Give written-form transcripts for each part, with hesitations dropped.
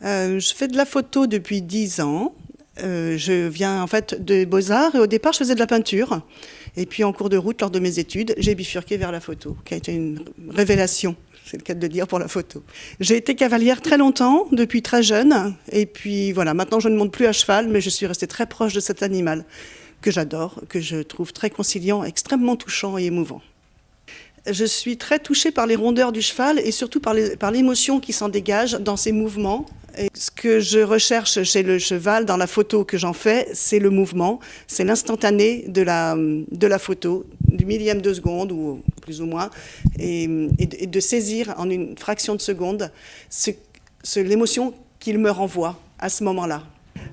Je fais de la photo depuis 10 ans. Je viens en fait des Beaux-Arts et au départ je faisais de la peinture. Et puis en cours de route, lors de mes études, j'ai bifurqué vers la photo, qui a été une révélation, c'est le cas de le dire, pour la photo. J'ai été cavalière très longtemps, depuis très jeune. Et puis voilà, maintenant je ne monte plus à cheval, mais je suis restée très proche de cet animal que j'adore, que je trouve très conciliant, extrêmement touchant et émouvant. Je suis très touchée par les rondeurs du cheval et surtout par l'émotion qui s'en dégage dans ses mouvements. Et ce que je recherche chez le cheval, dans la photo que j'en fais, c'est le mouvement, c'est l'instantané de la photo, du millième de seconde ou plus ou moins, et de saisir en une fraction de seconde l'émotion qu'il me renvoie à ce moment-là.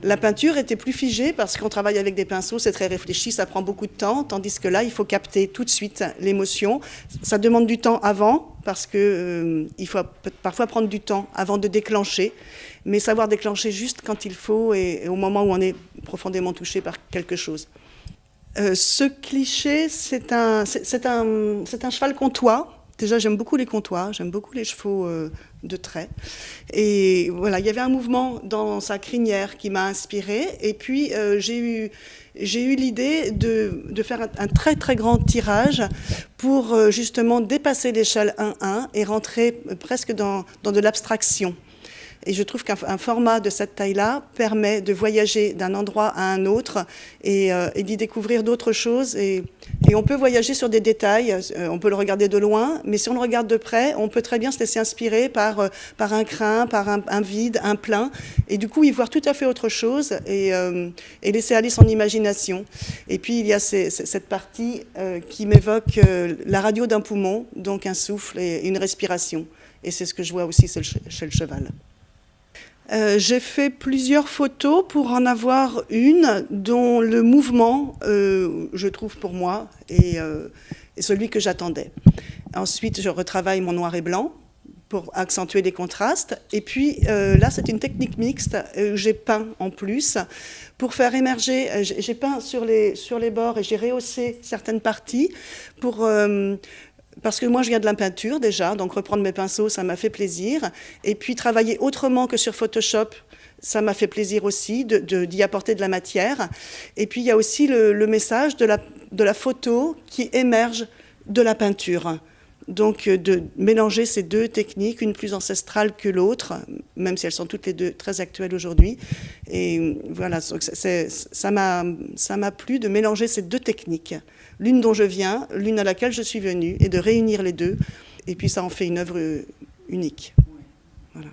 La peinture était plus figée parce qu'on travaille avec des pinceaux, c'est très réfléchi, ça prend beaucoup de temps, tandis que là, il faut capter tout de suite l'émotion. Ça demande du temps avant, parce qu'il faut parfois prendre du temps avant de déclencher, mais savoir déclencher juste quand il faut et au moment où on est profondément touché par quelque chose. Ce cliché, c'est un cheval comtois. Déjà, j'aime beaucoup les comtois, j'aime beaucoup les chevaux de trait. Et voilà, il y avait un mouvement dans sa crinière qui m'a inspirée. Et puis, j'ai eu l'idée de faire un très très grand tirage pour justement dépasser l'échelle 1-1 et rentrer presque dans de l'abstraction. Et je trouve qu'un format de cette taille-là permet de voyager d'un endroit à un autre et d'y découvrir d'autres choses. Et on peut voyager sur des détails, on peut le regarder de loin, mais si on le regarde de près, on peut très bien se laisser inspirer par un crin, par un vide, un plein, et du coup y voir tout à fait autre chose et laisser aller son imagination. Et puis il y a cette partie qui m'évoque la radio d'un poumon, donc un souffle et une respiration. Et c'est ce que je vois aussi chez le cheval. J'ai fait plusieurs photos pour en avoir une dont le mouvement, je trouve pour moi, est celui que j'attendais. Ensuite, je retravaille mon noir et blanc pour accentuer les contrastes. Et puis là, c'est une technique mixte. J'ai peint en plus pour faire émerger. J'ai peint sur les bords et j'ai rehaussé certaines parties parce que moi, je viens de la peinture déjà, donc reprendre mes pinceaux, ça m'a fait plaisir. Et puis travailler autrement que sur Photoshop, ça m'a fait plaisir aussi d'y apporter de la matière. Et puis il y a aussi le message de la photo qui émerge de la peinture. Donc de mélanger ces deux techniques, une plus ancestrale que l'autre, même si elles sont toutes les deux très actuelles aujourd'hui. Et voilà, ça m'a plu de mélanger ces deux techniques, l'une dont je viens, l'une à laquelle je suis venue, et de réunir les deux. Et puis ça en fait une œuvre unique. Voilà.